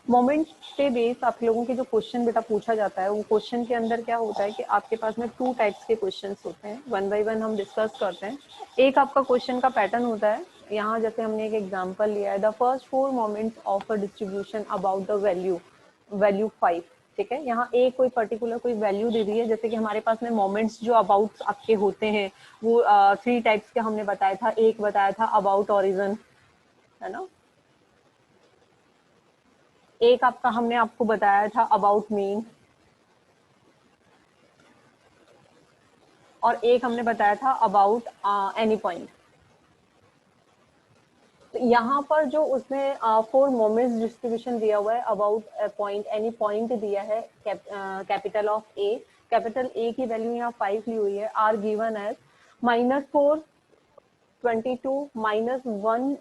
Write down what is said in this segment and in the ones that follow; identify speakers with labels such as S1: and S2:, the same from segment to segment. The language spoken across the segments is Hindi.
S1: मोमेंट पे बेस आप लोगों के जो क्वेश्चन बेटा पूछा जाता है, वो क्वेश्चन के अंदर क्या होता है कि आपके पास में 2 टाइप्स के क्वेश्चंस होते हैं, वन बाय वन हम डिस्कस करते हैं। एक आपका क्वेश्चन का पैटर्न होता है, यहाँ जैसे हमने एक एग्जांपल लिया है, the first 4 moments of a distribution about the value 5। ठीक है, यहाँ एक कोई पर्टिकुलर कोई वैल्यू दे दी है, जैसे कि हमारे पास में मोमेंट्स जो अबाउट आपके होते हैं वो 3 टाइप्स के हमने बताया था। एक बताया था अबाउट ऑरिजन, है ना, एक आपका हमने आपको बताया था अबाउट मीन, और एक हमने बताया था अबाउट एनी पॉइंट। तो यहाँ पर जो उसने 4 मोमेंट्स डिस्ट्रीब्यूशन दिया हुआ है अबाउट पॉइंट एनी पॉइंट दिया है, capital of A, capital A की वैल्यू यहाँ 5 ली हुई है, are given as -4, 22, -1,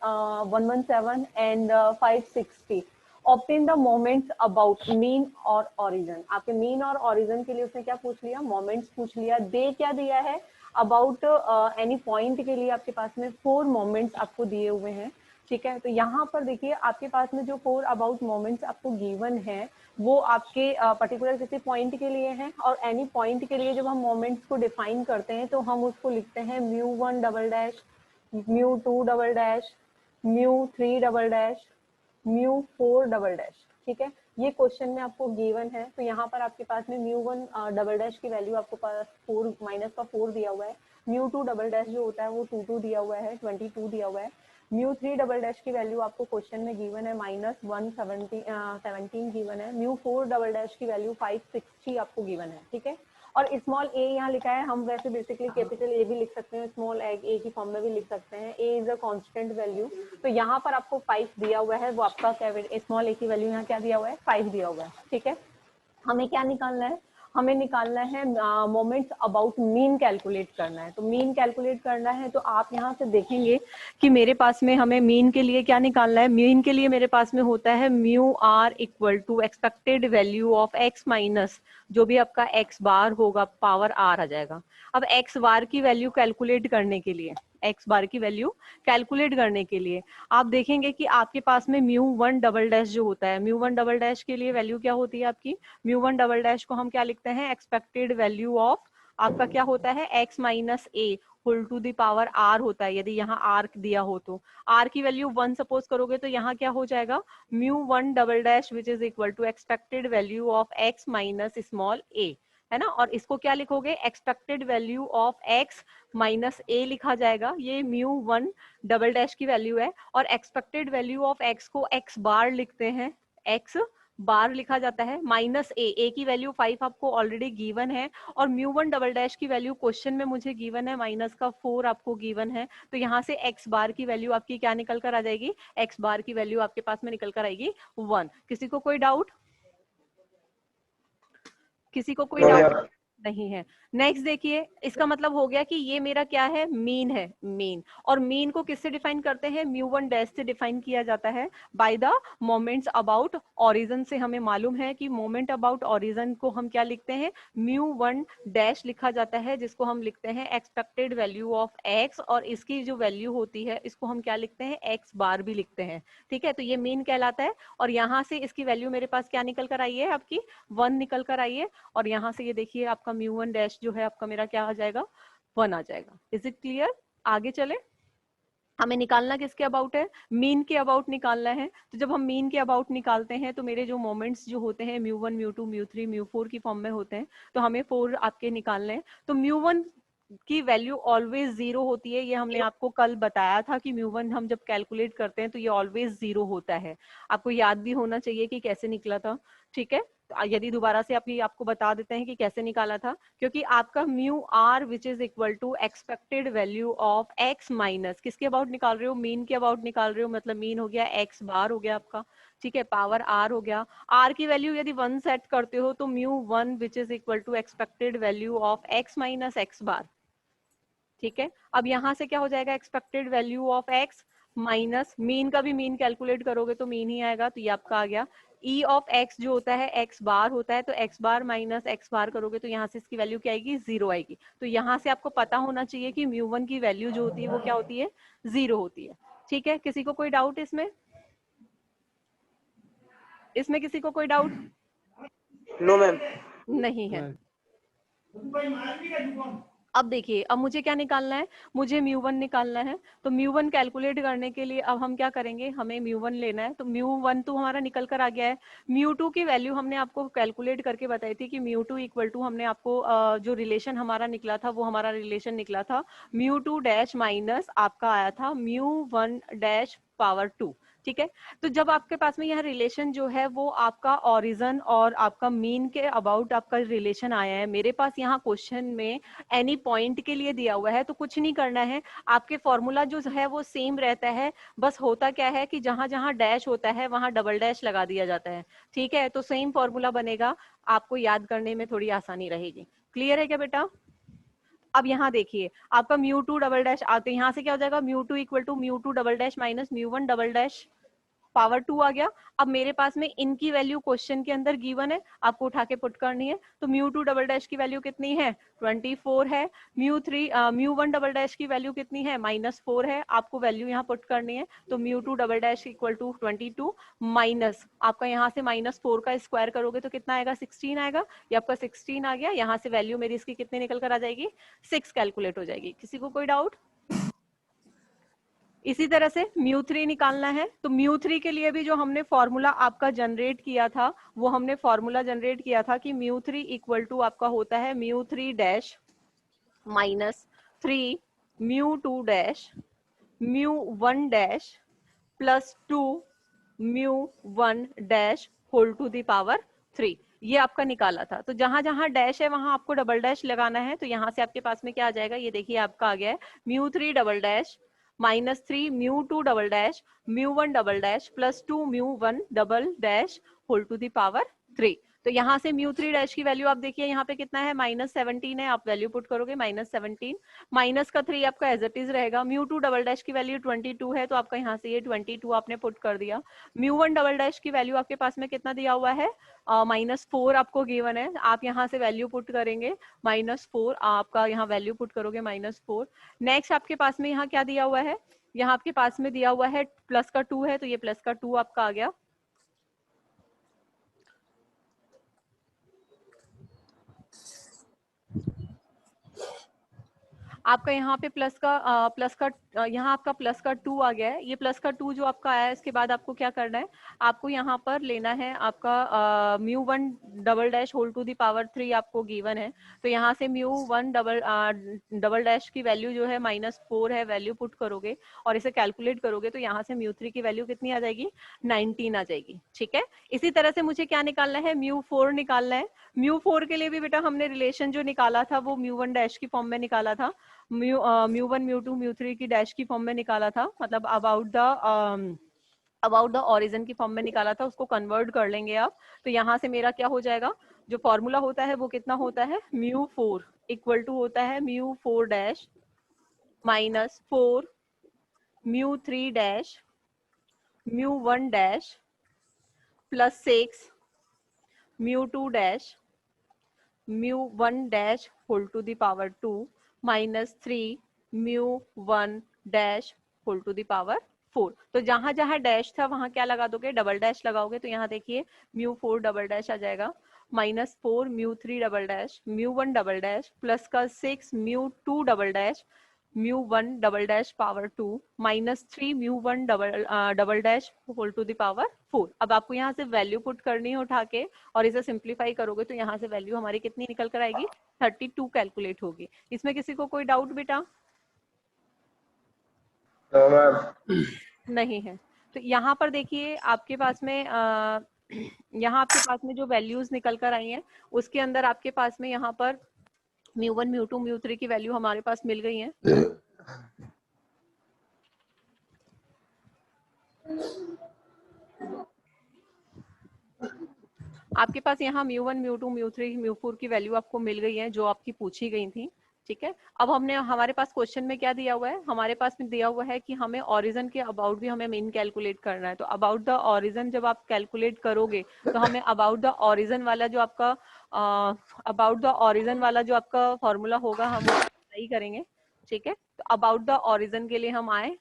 S1: 117 and 560। Obtain the moments about mean और ओरिजिन। आपके मीन और ओरिजिन के लिए उसने क्या पूछ लिया, मोमेंट्स पूछ लिया। दे क्या दिया है, अबाउट एनी पॉइंट के लिए आपके पास में 4 मोमेंट्स आपको दिए हुए हैं। ठीक है, तो यहाँ पर देखिए आपके पास में जो 4 अबाउट मोमेंट्स आपको गिवन है वो आपके पर्टिकुलर किसी पॉइंट के लिए हैं, और एनी पॉइंट के लिए जब हम मोमेंट्स को डिफाइन करते हैं तो हम उसको लिखते हैं μ1 double dash, μ2 double dash, μ3 double dash, μ4 double dash. ठीक है, ये क्वेश्चन में आपको गिवन है। तो यहाँ पर आपके पास में μ1 डबल डैश की वैल्यू आपको पास 4 माइनस का 4 दिया हुआ है, μ2 डबल डैश जो होता है वो 22 दिया हुआ है, 22 दिया हुआ है, μ3 डबल डैश की वैल्यू आपको क्वेश्चन में गिवन है -117 गिवन है, μ4 डबल डैश की वैल्यू 560 आपको गिवन है। ठीक है, और स्मॉल ए यहाँ लिखा है, हम वैसे बेसिकली कैपिटल ए भी लिख सकते हैं, स्मॉल ए की फॉर्म में भी लिख सकते हैं, ए इज अ कांस्टेंट वैल्यू। तो यहाँ पर आपको 5 दिया हुआ है, वो आपका स्मॉल ए की वैल्यू यहाँ क्या दिया हुआ है, 5 दिया हुआ है। ठीक है, हमें क्या निकालना है, हमें निकालना है मोमेंट्स अबाउट मीन कैलकुलेट करना है। तो मीन कैलकुलेट करना है तो आप यहाँ से देखेंगे कि मेरे पास में हमें मीन के लिए क्या निकालना है। मीन के लिए मेरे पास में होता है mu R equal to expected value of x minus जो भी आपका एक्स बार होगा, पावर आर आ जाएगा। अब एक्स बार की वैल्यू कैलकुलेट करने के लिए, एक्स बार की वैल्यू कैलकुलेट करने के लिए आप देखेंगे कि आपके पास में μ1 डबल डैश जो होता है, μ1 डबल डैश के लिए वैल्यू क्या होती है आपकी, μ1 डबल डैश को हम क्या लिखते हैं, एक्सपेक्टेड वैल्यू ऑफ आपका क्या होता है, x minus A whole to the power r होता है। यदि यहाँ r दिया हो तो r की वैल्यू 1 सपोज करोगे तो यहाँ क्या हो जाएगा, μ1 double dash which is equal to expected value of x minus small a, है ना। और इसको क्या लिखोगे, expected value of x minus a लिखा जाएगा, ये μ1 डबल डैश की वैल्यू है। और एक्सपेक्टेड वैल्यू ऑफ x को x बार लिखते हैं, x बार लिखा जाता है, माइनस ए की वैल्यू 5 आपको ऑलरेडी गिवन है, और μ1 डबल डैश की वैल्यू क्वेश्चन में मुझे गिवन है माइनस का 4 आपको गिवन है। तो यहाँ से x बार की वैल्यू आपकी क्या निकल कर आ जाएगी, x बार की वैल्यू आपके पास में निकल कर आएगी 1। किसी को कोई डाउट, किसी को कोई डाउट नहीं है। नेक्स्ट देखिए, इसका मतलब हो गया कि ये मेरा क्या है, मीन है, मीन। और मीन को किससे डिफाइन करते हैं, μ1 डैश से डिफाइन किया जाता है by the moments about origin से। हमें मालूम है कि मोमेंट अबाउट ओरिजिन को हम क्या लिखते हैं, μ1 डैश लिखा जाता है, जिसको हम लिखते हैं एक्सपेक्टेड वैल्यू ऑफ x, और इसकी जो वैल्यू होती है इसको हम क्या लिखते हैं, x बार भी लिखते हैं। ठीक है, तो ये मीन कहलाता है। और यहाँ से इसकी वैल्यू मेरे पास क्या निकल कर आई है, आपकी 1 निकल कर आई है। और यहाँ से ये देखिए आपका μ1 डैश जो है आपका मेरा क्या आ जाएगा, 1 आ जाएगा। इज इट क्लियर, आगे चले। हमें निकालना किसके अबाउट है, मीन के अबाउट निकालना है। तो जब हम मीन के अबाउट निकालते हैं तो मेरे जो मोमेंट्स जो होते हैं μ1 μ2 μ3 μ4 की फॉर्म में होते हैं, तो हमें 4 आपके निकालने हैं। तो μ1 की वैल्यू ऑलवेज 0 होती है, ये हमने आपको कल बताया था कि μ1 हम जब कैलकुलेट करते हैं तो ये ऑलवेज 0 होता है। आपको याद भी होना चाहिए कि कैसे निकला था। ठीक है, तो यदि दोबारा से आपको बता देते हैं कि कैसे निकाला था, क्योंकि आपका mu R which is equal to expected value of x minus किसके अबाउट निकाल रहे हो, मीन के अबाउट निकाल रहे हो, मतलब मीन हो गया एक्स बार हो गया आपका। ठीक है, पावर आर हो गया, आर की वैल्यू यदि 1 सेट करते हो तो μ1 which is equal to expected value of x minus x bar. ठीक है, अब यहां से क्या हो जाएगा, expected value of x minus mean का भी मीन कैलकुलेट करोगे तो मीन ही आएगा, तो ये आपका आ गया। ई ऑफ एक्स जो होता है एक्स बार होता है, तो एक्स बार माइनस एक्स बार करोगे तो यहाँ से इसकी वैल्यू क्या आएगी, 0 आएगी। तो यहाँ से आपको पता होना चाहिए कि μ1 की वैल्यू जो होती है वो क्या होती है, 0 होती है। ठीक है, किसी को कोई डाउट इसमें, इसमें किसी को कोई डाउट?
S2: No ma'am.
S1: नहीं है। अब देखिए, अब मुझे क्या निकालना है, मुझे म्यू1 निकालना है। तो म्यू1 कैलकुलेट करने के लिए अब हम क्या करेंगे, हमें म्यू1 लेना है। तो म्यू1 तो हमारा निकल कर आ गया है। म्यू2 की वैल्यू हमने आपको कैलकुलेट करके बताई थी कि म्यू2 इक्वल टू, हमने आपको जो रिलेशन हमारा निकला था वो हमारा रिलेशन निकला था म्यू2 डैश माइनस आपका आया था म्यू1 डैश पावर 2। ठीक है, तो जब आपके पास में यह रिलेशन जो है वो आपका ओरिजिन और आपका मीन के अबाउट आपका रिलेशन आया है, मेरे पास यहाँ क्वेश्चन में एनी पॉइंट के लिए दिया हुआ है, तो कुछ नहीं करना है, आपके फॉर्मूला जो है वो सेम रहता है। बस होता क्या है कि जहां जहां डैश होता है वहां डबल डैश लगा दिया जाता है। ठीक है, तो सेम फॉर्मूला बनेगा, आपको याद करने में थोड़ी आसानी रहेगी। क्लियर है क्या बेटा? अब यहाँ देखिए, आपका म्यू2 डबल डैश आते, यहाँ से क्या हो जाएगा, mu two equal to mu two double dash minus mu one double dash power 2 आ गया। अब मेरे पास में इनकी वैल्यू क्वेश्चन के अंदर गिवन है, आपको उठा के पुट करनी है। तो म्यू2 डबल डैश की वैल्यू कितनी है, 24 है। म्यू1 डबल डैश की वैल्यू कितनी है, -4 है। आपको वैल्यू यहाँ पुट करनी है। तो mu two double dash equal to 22 minus आपका यहाँ से -4 का स्क्वायर करोगे तो कितना आएगा, 16 आएगा। ये आपका 16 आ गया। यहाँ से वैल्यू मेरी इसकी कितनी निकल कर आ जाएगी, 6 कैलकुलेट हो जाएगी। किसी को कोई डाउट? इसी तरह से म्यू3 निकालना है। तो म्यू3 के लिए भी जो हमने फॉर्मूला आपका जनरेट किया था, वो हमने फॉर्मूला जनरेट किया था कि म्यू3 इक्वल टू आपका होता है म्यू3 dash -3 mu two dash mu one dash +2 mu one dash whole to the power 3। ये आपका निकाला था। तो जहां जहां डैश है वहां आपको डबल डैश लगाना है। तो यहाँ से आपके पास में क्या आ जाएगा, ये देखिए आपका आ गया है म्यू3 double dash -3 mu two double dash mu one double dash +2 mu one double dash whole to the power 3। तो यहाँ से म्यू3 डैश की वैल्यू आप देखिए यहाँ पे कितना है, -17 है। आप वैल्यू पुट करोगे -17, माइनस का 3 आपका एज इट इज रहेगा। म्यू2 डबल डैश की वैल्यू 22 है, तो आपका यहाँ से ये 22 आपने पुट कर दिया। म्यू1 डबल डैश की वैल्यू आपके पास में कितना दिया हुआ है, -4 आपको गिवन है। आप यहाँ से वैल्यू पुट करेंगे -4, आपका यहाँ वैल्यू पुट करोगे -4। नेक्स्ट आपके पास में यहाँ क्या दिया हुआ है, यहाँ आपके पास में दिया हुआ है प्लस का 2 है, तो ये प्लस का 2 आपका आ गया। आपका यहाँ पे यहाँ आपका प्लस का 2 आ गया है। ये प्लस का 2 जो आपका आया है, इसके बाद आपको क्या करना है, आपको यहाँ पर लेना है आपका mu one double dash whole to the power 3 आपको गिवन है। तो यहाँ से म्यू1 डबल डैश की वैल्यू जो है -4 है, वैल्यू पुट करोगे और इसे कैलकुलेट करोगे तो यहाँ से म्यू3 की वैल्यू कितनी आ जाएगी, 19 आ जाएगी। ठीक है, इसी तरह से मुझे क्या निकालना है, म्यू4 निकालना है। म्यू4 के लिए भी बेटा हमने रिलेशन जो निकाला था वो म्यू1 डैश की फॉर्म में निकाला था, म्यू1 म्यू2 म्यू3 की डैश की फॉर्म में निकाला था, मतलब अबाउट द ओरिजिन की फॉर्म में निकाला था, उसको कन्वर्ट कर लेंगे आप। तो यहाँ से मेरा क्या हो जाएगा, जो फॉर्मूला होता है वो कितना होता है, म्यू4 इक्वल टू होता है म्यू4 डैश -4 म्यू3 dash mu one dash +6 mu two dash mu one dash whole to the power 2 -3 म्यू1 dash whole to the power 4। तो जहां जहां डैश था वहां क्या लगा दोगे, डबल डैश लगाओगे। तो यहाँ देखिए म्यू4 डबल डैश आ जाएगा, -4 म्यू3 double dash mu one double dash plus का 6 mu two double dash mu one double dash power 2 -3 mu one double dash whole to the power 4। अब आपको यहाँ से वैल्यू पुट करनी है उठा के, और इसे सिंप्लीफाई करोगे तो यहाँ से वैल्यू हमारी कितनी निकल कर आएगी, 32 कैलकुलेट होगी। इसमें किसी को कोई डाउट बेटा? नहीं है। तो यहाँ पर देखिए आपके पास में यहाँ आपके पास में जो वैल्यूज निकल कर आई हैं उसके अंदर आपके पास में यहाँ पर म्यू1 म्यू2 म्यू3 की वैल्यू हमारे पास मिल गई है। आपके पास यहाँ म्यू1 म्यू2 म्यू3 म्यू4 की वैल्यू आपको मिल गई है जो आपकी पूछी गई थी। ठीक है, अब हमारे पास क्वेश्चन में क्या दिया हुआ है, हमारे पास में दिया हुआ है कि हमें ओरिजिन के अबाउट भी हमें मीन कैलकुलेट करना है। तो अबाउट द ओरिजिन जब आप कैलकुलेट करोगे तो हमें अबाउट द ओरिजिन वाला जो आपका फॉर्मूला होगा हम अप्लाई करेंगे। ठीक है, तो अबाउट द ओरिजिन के लिए हम आए,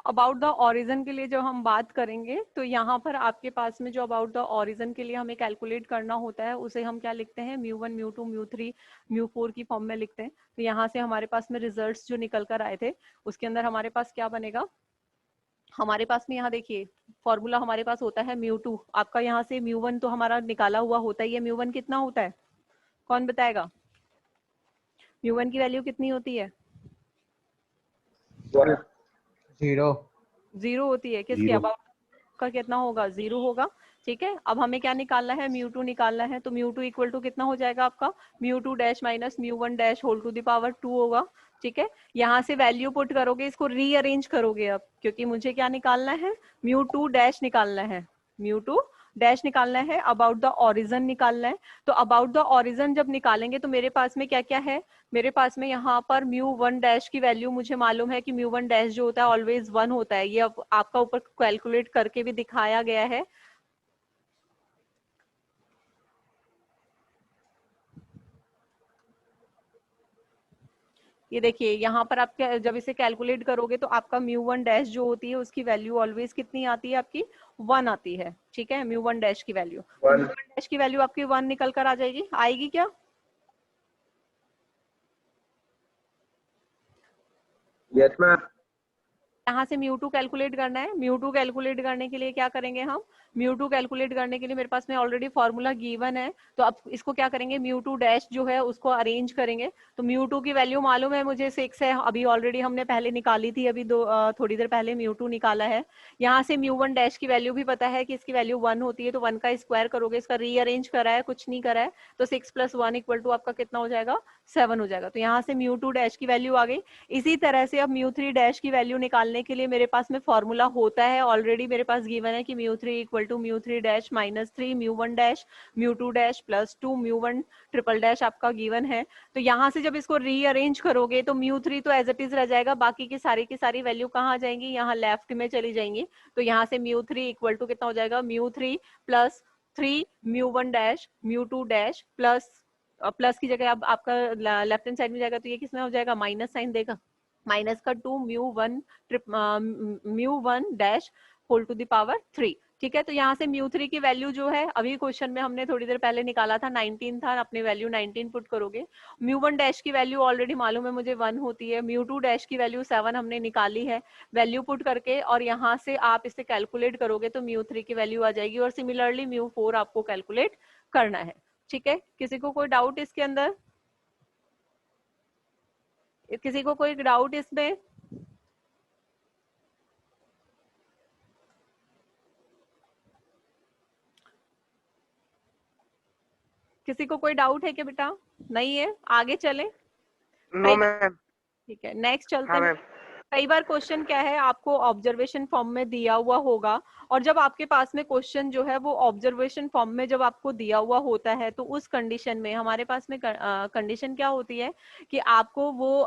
S1: अबाउट द ओरिजिन के लिए जब हम बात करेंगे तो यहाँ पर आपके पास में जो अबाउट द ओरिजिन के लिए हमें कैलकुलेट करना होता है उसे हम क्या लिखते हैं, म्यू1 म्यू2 म्यू3 म्यू4 की फॉर्म में लिखते हैं। तो यहाँ से हमारे पास में रिजल्ट्स जो निकल कर आए थे उसके अंदर हमारे पास क्या बनेगा, हमारे पास में यहाँ देखिए फॉर्मूला हमारे पास होता है म्यू2, आपका यहाँ से म्यू1 तो हमारा निकाला हुआ होता है, ये म्यू1 कितना होता है, कौन बताएगा, म्यू1 की वैल्यू कितनी होती है,
S3: 0
S1: जीरो होती है। किसके अबाउट का कितना होगा, जीरो होगा। ठीक है, अब हमें क्या निकालना है, म्यू2 निकालना है। तो म्यू2 इक्वल टू कितना हो जाएगा आपका, mu two dash minus mu one dash whole to the power 2 होगा। ठीक है, यहाँ से वैल्यू पुट करोगे, इसको रीअरेंज करोगे अब, क्योंकि मुझे क्या निकालना है, म्यू2 डैश निकालना है, म्यू2 डैश निकालना है, अबाउट द ओरिजिन निकालना है। तो अबाउट द ओरिजिन जब निकालेंगे तो मेरे पास में क्या क्या है, मेरे पास में यहाँ पर म्यू1 डैश की वैल्यू मुझे मालूम है कि म्यू1 डैश जो होता है ऑलवेज 1 होता है, ये अब आपका ऊपर कैलकुलेट करके भी दिखाया गया है। ये देखिए यहाँ पर आप जब इसे कैलकुलेट करोगे तो आपका म्यू1 डैश जो होती है उसकी वैल्यू ऑलवेज कितनी आती है आपकी, 1 आती है। ठीक है, म्यू1 डैश की वैल्यू, म्यू1 डैश की वैल्यू आपकी 1 निकल कर आ जाएगी, आएगी क्या,
S2: यस मैम।
S1: यहाँ से म्यू2 कैलकुलेट करना है। म्यू2 कैलकुलेट करने के लिए क्या करेंगे हम, म्यू2 कैलकुलेट करने के लिए मेरे पास में ऑलरेडी फॉर्मूला गिवन है, तो अब इसको क्या करेंगे, म्यू2 डैश जो है उसको अरेंज करेंगे। तो म्यू2 की वैल्यू मालूम है मुझे 6 है, अभी ऑलरेडी हमने पहले निकाली थी, अभी थोड़ी देर पहले म्यू2 निकाला है। यहाँ से म्यू1 डैश की वैल्यू भी पता है कि इसकी वैल्यू 1 होती है, तो 1 का स्क्वायर करोगे, इसका रीअरेंज करा है, कुछ नहीं करा है, तो 6 + 1 इक्वल टू आपका कितना हो जाएगा, 7 हो जाएगा। तो यहाँ से म्यू2 डैश की वैल्यू आ गई। इसी तरह से अब म्यू3 डैश की वैल्यू निकालने के लिए मेरे पास में फॉर्मूला होता है, ऑलरेडी मेरे पास गिवन है कि म्यू3 इक्वल टू म्यू3 डैश माइनस 3 म्यू1 डैश म्यू2 डैश प्लस 2 म्यू1 ट्रिपल डैश आपका गिवन है। तो यहाँ से जब इसको रीअरेंज करोगे तो म्यू3 तो एज इट इज रह जाएगा, बाकी की सारी वैल्यू कहाँ आ जाएंगी, यहाँ लेफ्ट में चली जाएंगी। तो यहाँ से म्यू3 इक्वल टू कितना हो जाएगा, म्यू3 प्लस 3 म्यू1 डैश म्यू2 डैश प्लस की जगह अब आपका लेफ्ट हैंड साइड में जाएगा तो ये किसमें हो जाएगा, माइनस साइन देगा, माइनस का 2 mu one dash whole to the power 3। ठीक है, तो यहाँ से म्यू3 की वैल्यू जो है अभी क्वेश्चन में हमने थोड़ी देर पहले निकाला था 19 था, अपनी वैल्यू 19 पुट करोगे। म्यू1 डैश की वैल्यू ऑलरेडी मालूम है मुझे 1 होती है, म्यू2 डैश की वैल्यू 7 हमने निकाली है, वैल्यू पुट करके और यहाँ से आप इसे कैलकुलेट करोगे तो म्यू3 की वैल्यू आ जाएगी, और सिमिलरली म्यू4 आपको कैलकुलेट करना है। ठीक है, किसी को कोई डाउट इसके अंदर, किसी को कोई डाउट इसमें, किसी को कोई डाउट है क्या बेटा, नहीं है, आगे चले।
S2: No ma'am.
S1: ठीक है, नेक्स्ट चलते
S2: हाँ
S1: हैं।
S2: मैम।
S1: कई बार क्वेश्चन क्या है आपको ऑब्जर्वेशन फॉर्म में दिया हुआ होगा, और जब आपके पास में क्वेश्चन जो है वो ऑब्जर्वेशन फॉर्म में जब आपको दिया हुआ होता है तो उस कंडीशन में हमारे पास में कंडीशन क्या होती है कि आपको वो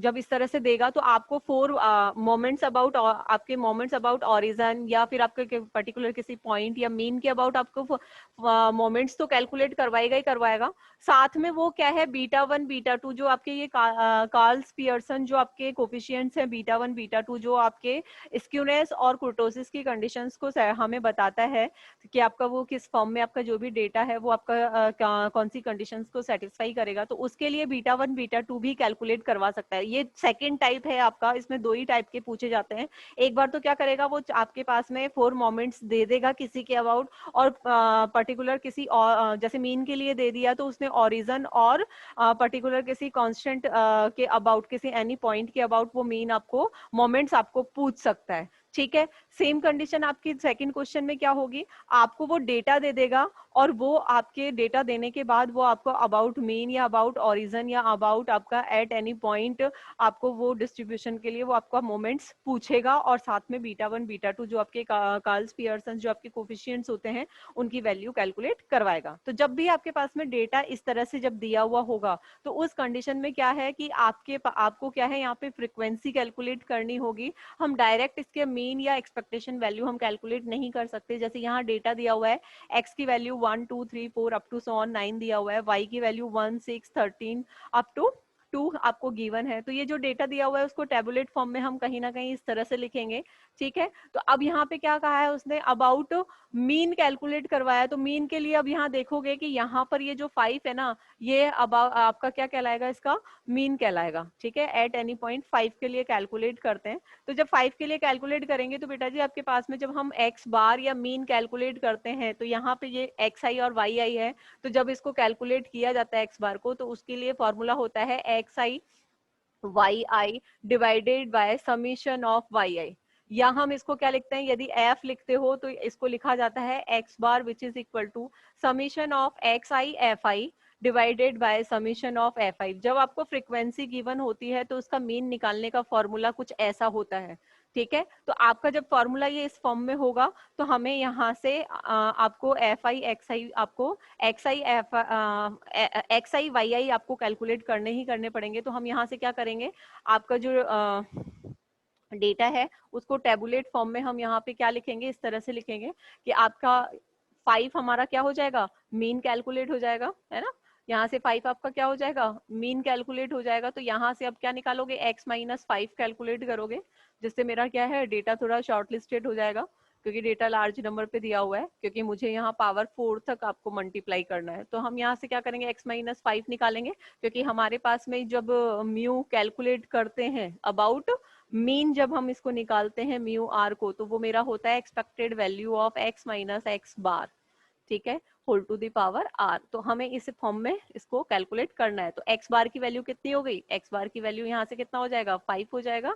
S1: जब इस तरह से देगा तो आपको 4 मोमेंट्स अबाउट, आपके मोमेंट्स अबाउट ओरिजिन या फिर आपके पर्टिकुलर किसी पॉइंट या मीन के अबाउट आपको मोमेंट्स तो कैलकुलेट करवाएगा ही करवाएगा, साथ में वो क्या है बीटा 1 बीटा 2 जो आपके ये कार्ल्स पियर्सन जो आपके कोफिशिएंट्स हैं बीटा 1 बीटा 2 जो आपके स्क्यूनेस और कुर्टोसिस की कंडीशंस को हमें बताता है कि आपका वो किस फॉर्म में आपका जो भी डेटा है वो आपका कौन सी कंडीशंस को सेटिस्फाई करेगा, तो उसके लिए बीटा 1 बीटा 2 भी कैलकुलेट करवा सकता है। ये सेकंड टाइप है आपका, इसमें 2 ही टाइप के पूछे जाते हैं। एक बार तो क्या करेगा वो आपके पास में 4 मोमेंट्स दे देगा किसी के अबाउट, और पर्टिकुलर किसी और जैसे मीन के लिए दे दिया तो उसने ओरिजिन और पर्टिकुलर किसी कांस्टेंट के अबाउट, किसी एनी पॉइंट के अबाउट वो मीन आपको मोमेंट्स आपको पूछ सकता है। ठीक है, सेम कंडीशन आपकी सेकंड क्वेश्चन में क्या होगी, आपको वो डेटा दे देगा और वो आपके डेटा देने के बाद वो आपको अबाउट मीन या अबाउट ओरिजिन या अबाउट आपका एट एनी पॉइंट आपको वो डिस्ट्रीब्यूशन के लिए वो आपका मोमेंट्स पूछेगा, और साथ में बीटा 1 बीटा 2 जो आपके कार्ल्स पियर्सन जो आपके कोफिशिएंट्स होते हैं उनकी वैल्यू कैलकुलेट करवाएगा। तो जब भी आपके पास में डेटा इस तरह से जब दिया हुआ होगा तो उस कंडीशन में क्या है कि आपको क्या है यहाँ पे फ्रीक्वेंसी कैलकुलेट करनी होगी। हम डायरेक्ट इसके मीन या एक्सपेक्टेशन वैल्यू हम कैलकुलेट नहीं कर सकते, जैसे यहाँ डेटा दिया हुआ है एक्स की वैल्यू 1 2 3 4 अप टू 9 दिया हुआ है, वाई की वैल्यू 1 6 13 अप टू 2 आपको गिवन है। तो ये जो डेटा दिया हुआ है उसको टेबुलेट फॉर्म में हम कहीं ना कहीं इस तरह से लिखेंगे, ठीक है। तो अब यहाँ पे क्या कहा है उसने, अबाउट मीन कैलकुलेट करवाया। तो मीन के लिए अब यहाँ देखोगे कि यहाँ पर ये जो 5 है ना, ये अबाउट आपका क्या कहलाएगा, इसका मीन कहलाएगा, ठीक है। एट एनी पॉइंट 5 के लिए कैलकुलेट करते हैं। तो जब 5 के लिए कैलकुलेट करेंगे तो बेटा जी आपके पास में जब हम एक्स बार या मीन कैलकुलेट करते हैं तो यहाँ पे ये एक्स आई और वाई आई है। तो जब इसको कैलकुलेट किया जाता है एक्स बार को, तो उसके लिए फॉर्मूला होता है x i y i divided by summation of y i. या हम इसको क्या लिखते हैं, यदि एफ लिखते हो तो इसको लिखा जाता है X bar which is equal to summation of X I F I divided by summation of F I. जब आपको फ्रीक्वेंसी गिवन होती है तो उसका मीन निकालने का फॉर्मूला कुछ ऐसा होता है, ठीक है। तो आपका जब फॉर्मूला ये इस फॉर्म में होगा तो हमें यहाँ से आपको एफ आई एक्स आई, आपको एक्स आई वाई आई आपको कैलकुलेट करने ही करने पड़ेंगे। तो हम यहाँ से क्या करेंगे, आपका जो डेटा है उसको टेबुलेट फॉर्म में हम यहाँ पे क्या लिखेंगे, इस तरह से लिखेंगे कि आपका 5 हमारा क्या हो जाएगा, मीन कैलकुलेट हो जाएगा, है ना। यहाँ से 5 आपका क्या हो जाएगा, मीन कैलकुलेट हो जाएगा। तो यहाँ से अब क्या निकालोगे, x माइनस 5 कैलकुलेट करोगे, जिससे मेरा क्या है, डेटा थोड़ा शॉर्ट लिस्टेड हो जाएगा, क्योंकि डेटा लार्ज नंबर पे दिया हुआ है, क्योंकि मुझे यहाँ पावर 4 तक आपको मल्टीप्लाई करना है। तो हम यहाँ से क्या करेंगे, x माइनस 5 निकालेंगे, क्योंकि हमारे पास में जब म्यू कैलकुलेट करते हैं अबाउट मीन, जब हम इसको निकालते हैं म्यू आर को, तो वो मेरा होता है expected value of x minus x bar, ठीक है, whole to the power r. तो हमें इस फॉर्म में इसको कैलकुलेट करना है। तो x बार की वैल्यू कितनी हो गई, x बार की वैल्यू यहाँ से कितना हो जाएगा, 5 हो जाएगा,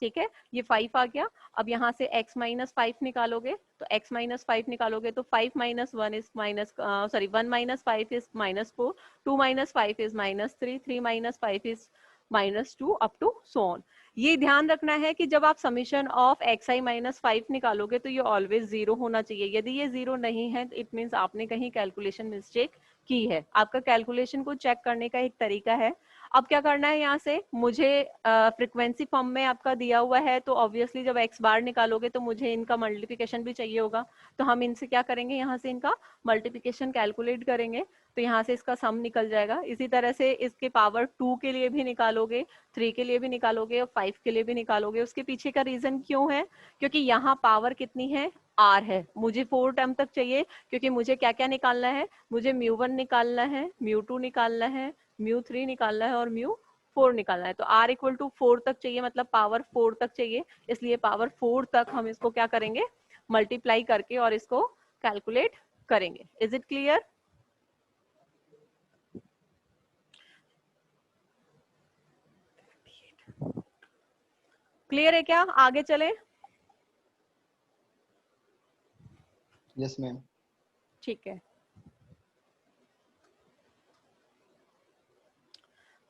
S1: ठीक है। ये 5 आ गया। अब यहाँ से x माइनस 5 निकालोगे, तो x माइनस 5 निकालोगे तो 5 minus 1 is minus, sorry 1 minus 5 is minus 4, 2 minus 5 is minus 3, 3 minus 5 is minus 2 up to so on. ये ध्यान रखना है कि जब आप summation of X I minus 5 निकालोगे तो ये ऑलवेज 0 होना चाहिए। यदि ये 0 नहीं है तो इट मीन्स आपने कहीं कैलकुलेशन मिस्टेक की है। आपका कैलकुलेशन को चेक करने का एक तरीका है। अब क्या करना है, यहाँ से मुझे फ्रीक्वेंसी फॉर्म में आपका दिया हुआ है, तो ऑब्वियसली जब एक्स बार निकालोगे तो मुझे इनका मल्टीप्लिकेशन भी चाहिए होगा। तो हम इनसे क्या करेंगे, यहाँ से इनका मल्टीप्लिकेशन कैलकुलेट करेंगे, तो यहाँ से इसका सम निकल जाएगा। इसी तरह से इसके पावर 2 के लिए भी निकालोगे, 3 के लिए भी निकालोगे और 5 के लिए भी निकालोगे। उसके पीछे का रीजन क्यों है, क्योंकि यहाँ पावर कितनी है, r है। मुझे 4 टर्म तक चाहिए, क्योंकि मुझे क्या क्या निकालना है, मुझे म्यू 1 निकालना है, म्यू 2 निकालना है, म्यू 3 निकालना है और म्यू 4 निकालना है। तो r इक्वल टू 4 तक चाहिए, मतलब पावर 4 तक चाहिए, इसलिए पावर 4 तक हम इसको क्या करेंगे, मल्टीप्लाई करके और इसको कैलकुलेट करेंगे। Is it clear? क्लियर है क्या, आगे चले?
S3: Yes ma'am.
S1: ठीक है,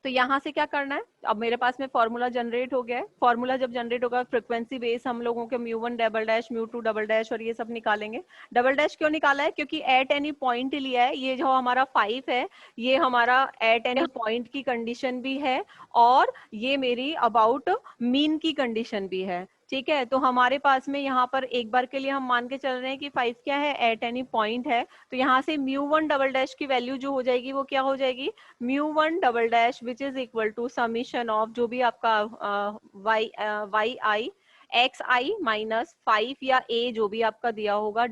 S1: तो यहाँ से क्या करना है, अब मेरे पास में फॉर्मूला जनरेट हो गया है। फॉर्मूला जब जनरेट होगा, फ्रीक्वेंसी बेस हम लोगों के mu 1 double dash, mu 2 double dash और ये सब निकालेंगे। डबल डैश क्यों निकाला है, क्योंकि एट एनी पॉइंट लिया है। ये जो हमारा 5 है, ये हमारा एट एनी पॉइंट की कंडीशन भी है और ये मेरी अबाउट मीन की कंडीशन भी है, ठीक है। तो हमारे पास में यहाँ पर एक बार के लिए हम मान के चल रहे हैं कि 5 क्या है, एट एनी पॉइंट है। तो यहाँ से म्यू 1 डबल डैश की वैल्यू जो हो जाएगी वो क्या हो जाएगी, mu 1 double dash which is equal to summation of जो भी आपका y i x I minus 5 या ए जो भी आपका दिया होगा,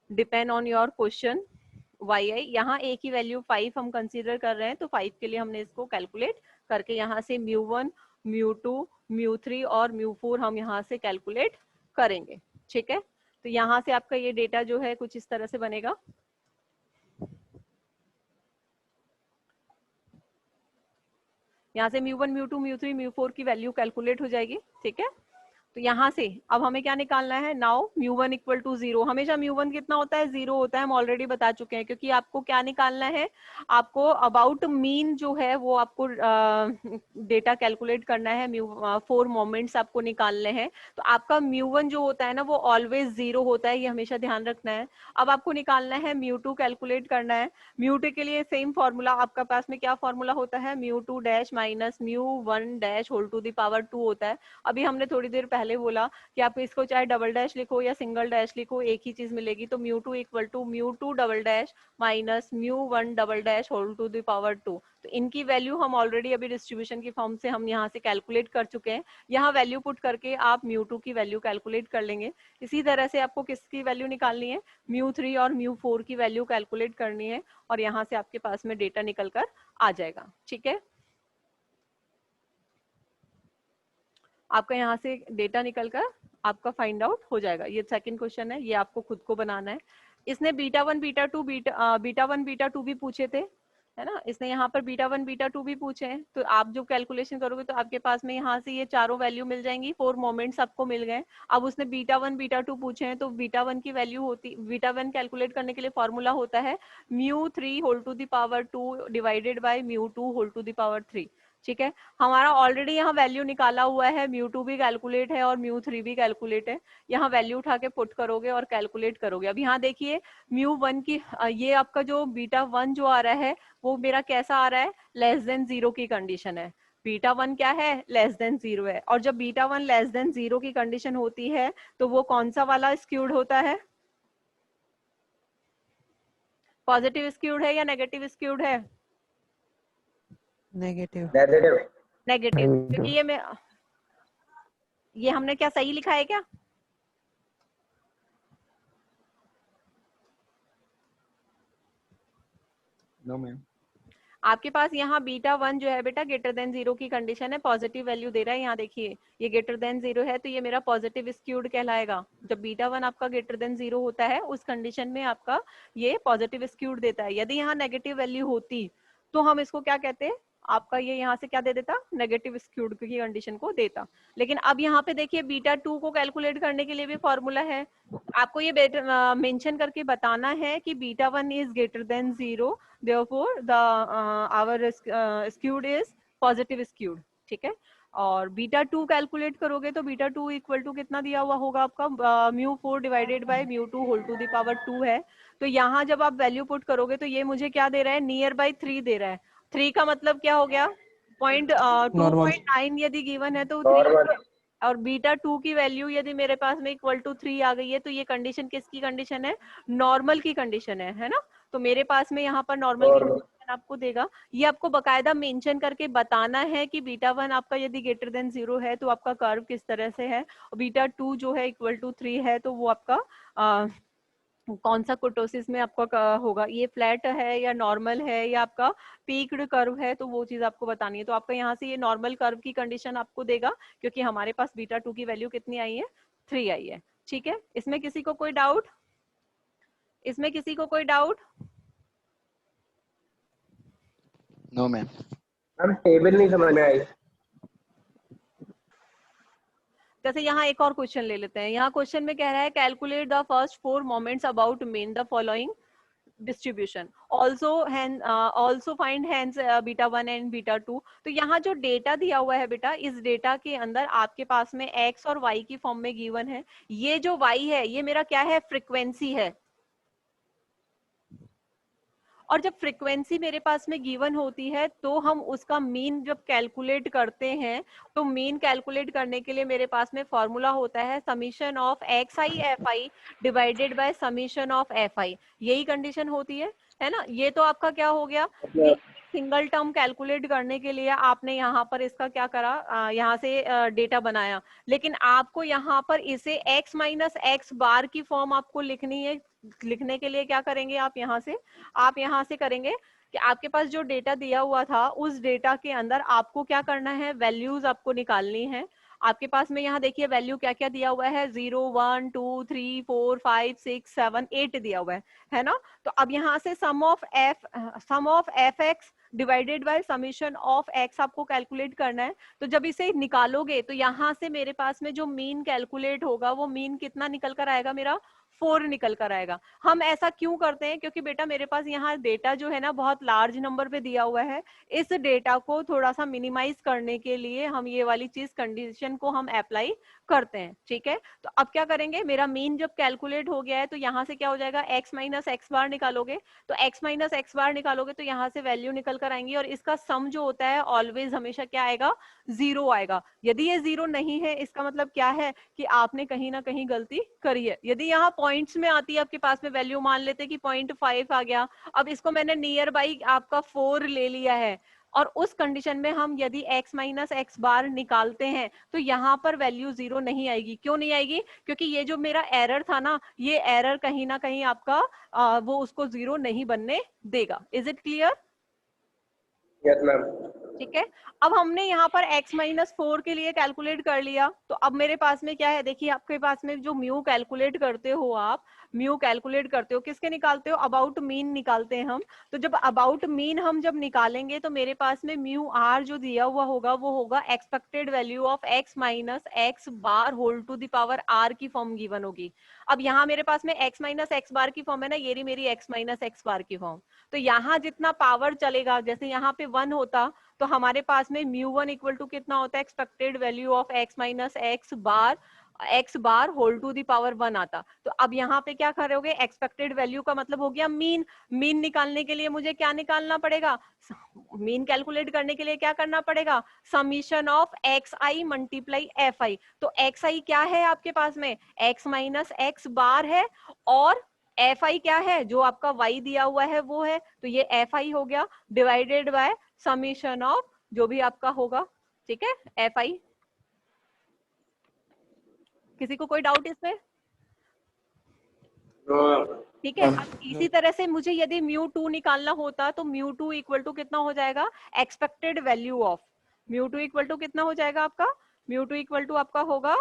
S1: depend on your question, y i. यहाँ ए की वैल्यू 5 हम कंसीडर कर रहे हैं, तो 5 के लिए हमने इसको कैलकुलेट करके यहाँ से म्यू 1, म्यू 2, म्यू 3 और म्यू 4 हम यहाँ से कैलकुलेट करेंगे, ठीक है। तो यहाँ से आपका ये डेटा जो है कुछ इस तरह से बनेगा। यहाँ से म्यू 1, म्यू 2, म्यू 3, म्यू 4 की वैल्यू कैलकुलेट हो जाएगी, ठीक है। तो यहाँ से अब हमें क्या निकालना है, नाउ म्यू 1 इक्वल टू 0। हमेशा म्यू 1 कितना होता है, 0 होता है, हम ऑलरेडी बता चुके हैं। क्योंकि आपको क्या निकालना है, आपको अबाउट मीन जो है वो आपको डेटा कैलकुलेट करना है। म्यू 4 मोमेंट्स आपको निकालने हैं। तो आपका म्यू 1 जो होता है ना वो ऑलवेज 0 होता है, ये हमेशा ध्यान रखना है। अब आपको निकालना है म्यू 2 कैलकुलेट करना है। म्यू 2 के लिए सेम फॉर्मूला, आपका पास में क्या फॉर्मूला होता है, mu 2 dash minus mu 1 dash whole to the power 2 होता है। अभी हमने थोड़ी देर पहले बोला कि आप इसको चाहे डबल डैश लिखो या सिंगल डैश लिखो, एक ही चीज मिलेगी। तो μ2 equal to μ2 double dash minus μ1 double dash whole to the power 2। तो इनकी वैल्यू हम ऑलरेडी अभी डिस्ट्रीब्यूशन की फॉर्म से हम यहाँ से कैलकुलेट कर चुके हैं। यहाँ वैल्यू पुट करके आप μ2 की वैल्यू कैलकुलेट कर लेंगे। इसी तरह से आपको किसकी वैल्यू निकालनी है, μ3 और μ4 की वैल्यू कैलकुलेट करनी है, और यहाँ से आपके पास में डेटा निकल कर आ जाएगा। ठीक है, आपका यहाँ से डेटा निकलकर आपका फाइंड आउट हो जाएगा। ये सेकंड क्वेश्चन है, ये आपको खुद को बनाना है। इसने β1 β2 β1 β2 भी पूछे थे, है ना। इसने यहाँ पर β1 β2 भी पूछे हैं। तो आप जो कैलकुलेशन करोगे तो आपके पास में यहाँ से ये चारों वैल्यू मिल जाएंगी, 4 मोमेंट्स आपको मिल गए। अब उसने β1 β2 पूछे हैं, तो β1 की वैल्यू होती, β1 कैलकुलेट करने के लिए फॉर्मूला होता है μ3 whole to the power 2 divided by μ2 whole to the power 3। ठीक है, हमारा ऑलरेडी यहाँ वैल्यू निकाला हुआ है, μ2 भी कैलकुलेट है और μ3 भी कैलकुलेट है। यहाँ वैल्यू उठा के पुट करोगे और कैलकुलेट करोगे। अब यहाँ देखिए μ1 की, ये आपका जो β1 जो आ रहा है वो मेरा कैसा आ रहा है, लेस देन 0 की कंडीशन है। β1 क्या है, लेस देन 0 है। और जब β1 लेस देन 0 की कंडीशन होती है तो वो कौन सा वाला स्क्यूड होता है, पॉजिटिव स्क्यूड है या नेगेटिव स्क्यूड है?
S4: नेगेटिव।
S1: नेगेटिव, क्योंकि ये हमने क्या सही लिखा है क्या?
S3: No ma'am.
S1: आपके पास यहाँ β1 जो है बेटा ग्रेटर देन 0 की कंडीशन है, पॉजिटिव वैल्यू दे रहा है। यहाँ देखिए ये ग्रेटर देन 0 है, तो ये मेरा पॉजिटिव स्क्यूड कहलाएगा। जब β1 आपका ग्रेटर देन 0 होता है उस कंडीशन में आपका ये पॉजिटिव स्क्यूड देता है। यदि यहाँ नेगेटिव वैल्यू होती तो हम इसको क्या कहते हैं, आपका ये यहाँ से क्या दे देता, नेगेटिव स्क्यूड की कंडीशन को देता। लेकिन अब यहाँ पे देखिए β2 को कैलकुलेट करने के लिए भी फॉर्मूला है। आपको ये मेंशन करके बताना है कि β1 is greater than 0, therefore the our skewed is positive skewed। ठीक है, और β2 कैलकुलेट करोगे तो β2 इक्वल टू कितना दिया हुआ होगा आपका, μ4 divided by μ2 whole to the power 2 है। तो यहाँ जब आप वैल्यू पुट करोगे तो ये मुझे क्या दे रहा है, नियर बाय 3 दे रहा है। 3 का मतलब क्या हो गया, 2.9 यदि गिवन है तो 3, और β2 की वैल्यू यदि मेरे पास में इक्वल टू 3 आ गई है तो ये कंडीशन किसकी कंडीशन है, नॉर्मल की कंडीशन है ना। तो मेरे पास में यहाँ पर नॉर्मल की कंडीशन आपको देगा। ये आपको बकायदा मेंशन करके बताना है कि β1 आपका यदि ग्रेटर देन 0 है तो आपका कर्व किस तरह से है, और β2 जो है इक्वल टू 3 है तो वो आपका कौन सा कुर्टोसिस में आपका होगा, ये फ्लैट है या नॉर्मल है या आपका पीक्ड कर्व है, तो वो चीज आपको बतानी है। तो आपका यहाँ से ये नॉर्मल कर्व की कंडीशन आपको देगा, क्योंकि हमारे पास β2 की वैल्यू कितनी आई है, 3 आई है। ठीक है, इसमें किसी को कोई डाउट, इसमें किसी को कोई डाउट?
S3: No ma'am.
S2: हम टेबल नहीं समझ में आई।
S1: जैसे यहाँ एक और क्वेश्चन ले लेते हैं। यहाँ क्वेश्चन में कह रहा है calculate the first 4 moments about mean the following distribution, also find hence β1 and β2। तो यहाँ जो डेटा दिया हुआ है बेटा, इस डेटा के अंदर आपके पास में x और y की फॉर्म में गिवन है। ये जो y है ये मेरा क्या है, फ्रीक्वेंसी है। और जब फ्रीक्वेंसी मेरे पास में गिवन होती है तो हम उसका मीन जब कैलकुलेट करते हैं, तो मीन कैलकुलेट करने के लिए मेरे पास में फॉर्मूला होता है summation of xi fi divided by summation of fi। यही कंडीशन होती है ना। ये तो आपका क्या हो गया, सिंगल टर्म कैलकुलेट करने के लिए आपने यहाँ पर इसका क्या करा, यहाँ से डेटा बनाया। लेकिन आपको यहाँ पर इसे x माइनस एक्स बार की फॉर्म आपको लिखनी है। लिखने के लिए क्या करेंगे आप यहाँ से करेंगे कि आपके पास जो डेटा दिया हुआ था उस डेटा के अंदर आपको क्या करना है, वैल्यूज आपको निकालनी है। आपके पास में यहाँ देखिए वैल्यू क्या क्या दिया हुआ है, 0 1 2 3 4 5 6 7 8 दिया हुआ है ना। तो अब यहाँ से sum of f x divided by summation of x आपको कैलकुलेट करना है। तो जब इसे निकालोगे तो यहाँ से मेरे पास में जो मीन कैलकुलेट होगा वो मीन कितना निकल कर आएगा मेरा, 4 निकल कर आएगा। हम ऐसा क्यों करते हैं? क्योंकि बेटा मेरे पास यहाँ डेटा जो है ना बहुत लार्ज नंबर पे दिया हुआ है, इस डेटा को थोड़ा सा मिनिमाइज करने के लिए हम ये वाली चीज कंडीशन को हम अप्लाई करते हैं। ठीक है, तो अब क्या करेंगे, मेरा मीन जब कैलकुलेट हो गया है तो यहाँ से क्या हो जाएगा, x माइनस एक्स बार निकालोगे तो x माइनस एक्स बार निकालोगे तो यहाँ से वैल्यू निकल कर आएंगी, और इसका सम जो होता है ऑलवेज हमेशा क्या आएगा, 0 आएगा। यदि ये 0 नहीं है इसका मतलब क्या है कि आपने कहीं ना कहीं गलती करी है। यदि यहाँ पॉइंट्स में आती है आपके पास में वैल्यू, मान लेते कि 0.5 आ गया, अब इसको मैंने नियर बाई आपका 4 ले लिया है, और उस कंडीशन में हम यदि x माइनस एक्स बार निकालते हैं तो यहाँ पर वैल्यू 0 नहीं आएगी। क्यों नहीं आएगी? क्योंकि ये जो मेरा एरर था ना, ये एरर कहीं ना कहीं आपका वो उसको 0 नहीं बनने देगा। Is it clear?
S2: Yes ma'am.
S1: ठीक है, अब हमने यहाँ पर x माइनस 4 के लिए कैलकुलेट कर लिया, तो अब मेरे पास में क्या है, देखिए आपके पास में जो म्यू कैलकुलेट करते हो, आप म्यू कैलकुलेट करते हो किसके निकालते हो, अबाउट मीन निकालते हैं हम। तो जब अबाउट मीन हम जब निकालेंगे तो मेरे पास में म्यू आर जो दिया हुआ होगा वो होगा expected value of x minus x bar whole to the power r की फॉर्म गिवन होगी। अब यहाँ मेरे पास में x माइनस एक्स बार की फॉर्म है ना, ये रही मेरी x माइनस एक्स बार की फॉर्म। तो यहाँ जितना पावर चलेगा, जैसे यहाँ पे 1 होता तो हमारे पास में μ1 इक्वल टू कितना होता है, expected value of x minus x bar whole to the power 1 आता। तो अब यहाँ पे क्या करोगे, एक्सपेक्टेड वैल्यू का मतलब हो गया मीन। मीन निकालने के लिए मुझे क्या निकालना पड़ेगा, मीन कैलकुलेट करने के लिए क्या करना पड़ेगा, summation of X I multiply F I. तो एक्स आई क्या है आपके पास में, x माइनस एक्स बार है, और एफ आई क्या है, जो आपका y दिया हुआ है वो है, तो ये एफ आई हो गया डिवाइडेड बाय समीशन ऑफ जो भी आपका होगा। ठीक है, एफ आई। किसी को कोई डाउट इसमें? ठीक है, अब इसी तरह से मुझे यदि μ2 निकालना होता तो μ2 इक्वल टू कितना हो जाएगा, expected value of μ2 equal to कितना हो जाएगा आपका, μ2 इक्वल टू आपका होगा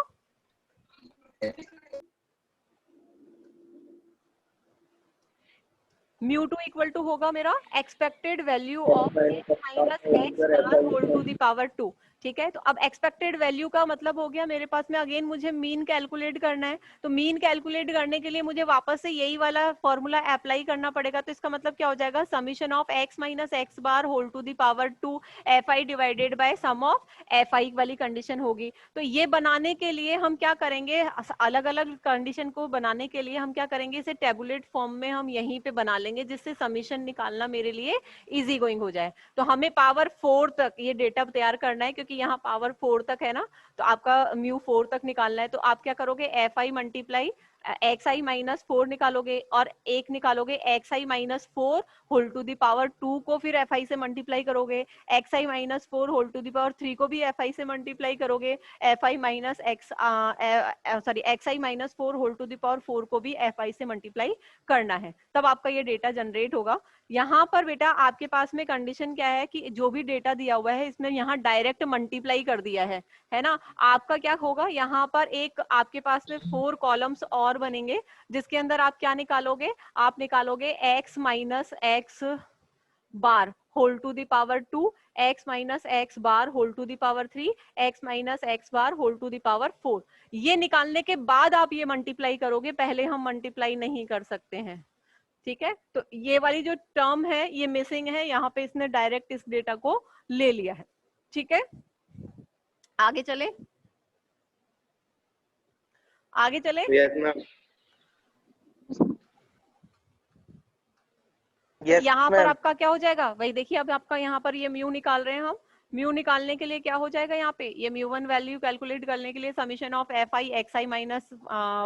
S1: μ2 इक्वल टू होगा मेरा expected value of x minus x bar whole to the power 2। ठीक है, तो अब एक्सपेक्टेड वैल्यू का मतलब हो गया मेरे पास में अगेन मुझे मीन कैलकुलेट करना है, तो मीन कैलकुलेट करने के लिए मुझे वापस से यही वाला फॉर्मूला अप्लाई करना पड़ेगा। तो इसका मतलब क्या हो जाएगा, summation of x minus x bar whole to the power 2 F I divided by sum of F I वाली कंडीशन होगी। तो ये बनाने के लिए हम क्या करेंगे, अलग अलग कंडीशन को बनाने के लिए हम क्या करेंगे, इसे टेबुलेट फॉर्म में हम यहीं पे बना लेंगे, जिससे समीशन निकालना मेरे लिए इजी गोइंग हो जाए। तो हमें पावर 4 तक ये डेटा तैयार करना है, क्योंकि यहाँ पावर 4 तक है ना, तो आपका म्यू 4 तक निकालना है। तो आप क्या करोगे, F I multiply X I minus 4 निकालोगे, और एक निकालोगे X I minus 4 whole to the power 2 को फिर एफ आई से मल्टीप्लाई करोगे, X I minus 4 whole to the power 3 को भी एफ आई से मल्टीप्लाई करोगे, F I minus X sorry X I minus 4 whole to the power 4 को भी एफ आई से मल्टीप्लाई करना है, तब आपका ये डेटा जनरेट होगा। यहाँ पर बेटा आपके पास में कंडीशन क्या है कि जो भी डेटा दिया हुआ है इसमें यहाँ डायरेक्ट मल्टीप्लाई कर दिया है ना। आपका क्या होगा, यहाँ पर एक आपके पास में 4 कॉलम्स और बनेंगे, जिसके अंदर आप क्या निकालोगे, आप निकालोगे x minus x bar whole to the power 2, x minus x bar whole to the power 3, x minus x bar whole to the power 4। ये निकालने के बाद आप ये मल्टीप्लाई करोगे, पहले हम मल्टीप्लाई नहीं कर सकते हैं। ठीक है, तो ये वाली जो टर्म है ये मिसिंग है, यहाँ पे इसने डायरेक्ट इस डेटा को ले लिया है। ठीक है, आगे चले, आगे चले। यहाँ पर आपका क्या हो जाएगा, वही देखिए, अब आपका यहाँ पर ये म्यू निकाल रहे हैं हम, म्यू निकालने के लिए क्या हो जाएगा, यहाँ पे ये म्यू1 वैल्यू कैलकुलेट करने के लिए summation of F I x I minus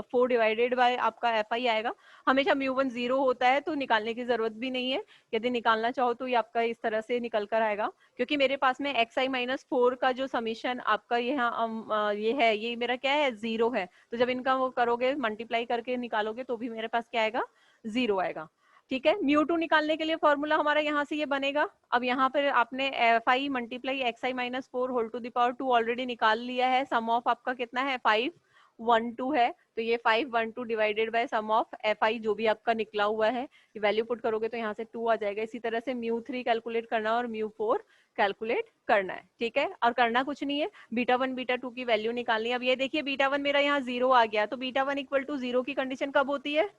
S1: 4 divided by आपका एफ आई आएगा। हमेशा म्यू1 0 होता है तो निकालने की जरूरत भी नहीं है, यदि निकालना चाहो तो ये आपका इस तरह से निकल कर आएगा, क्योंकि मेरे पास में एक्स आई माइनस 4 का जो समीशन आपका यहाँ ये है, ये मेरा क्या है, 0 है। तो जब इनका वो करोगे मल्टीप्लाई करके निकालोगे तो भी मेरे पास क्या आएगा, 0 आएगा। ठीक है, μ2 निकालने के लिए फॉर्मूला हमारा यहाँ से ये बनेगा। अब यहाँ पर आपने F I multiply X I minus 4 whole to the power 2 already निकाल लिया है, सम ऑफ आपका कितना है 5 12 है, तो ये 512 divided by sum of fi जो भी आपका निकला हुआ है, ये वैल्यू पुट करोगे तो यहाँ से 2 आ जाएगा। इसी तरह से μ3 कैलकुलेट करना है और μ4 कैलकुलेट करना है, ठीक है। और करना कुछ नहीं है, β1 β2 की वैल्यू निकालनी है। अब ये देखिए β1 मेरा यहाँ 0 आ गया, तो β1 इक्वल टू 0 की कंडीशन कब होती है?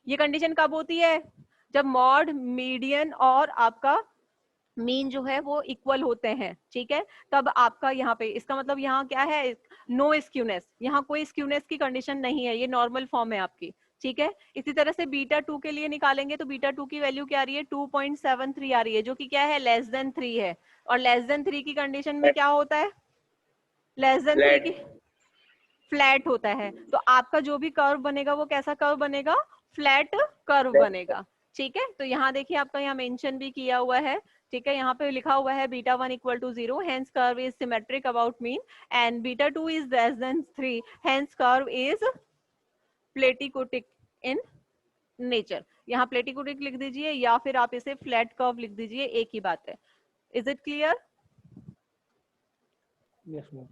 S1: ये कंडीशन कब होती है? जब मॉड, मीडियन और आपका मीन जो है वो इक्वल होते हैं, ठीक है। तब आपका यहाँ पे, इसका मतलब यहाँ क्या है, नो स्क्यूनेस, यहाँ कोई स्क्यूनेस की कंडीशन नहीं है, ये नॉर्मल फॉर्म है आपकी, ठीक है। इसी तरह से β2 के लिए निकालेंगे तो β2 की वैल्यू क्या आ रही है, 2.73 आ रही है, जो कि क्या है, लेस देन 3 है। और लेस देन 3 की कंडीशन में क्या होता है, लेस देन 3 की फ्लैट होता है। तो आपका जो भी कर्व बनेगा वो कैसा कर्व बनेगा, फ्लैट कर्व बनेगा, ठीक है। तो यहाँ देखिए आपका यहाँ मेंशन भी किया हुआ है, ठीक है। यहाँ पे लिखा हुआ है β1 equal to 0, hence curve is symmetric about mean, and β2 is less than 3, hence curve is platykurtic in nature. यहाँ प्लेटिकोटिक लिख दीजिए या फिर आप इसे फ्लैट कर्व लिख दीजिए, एक ही बात है। Is it clear?
S2: Yes, ma'am.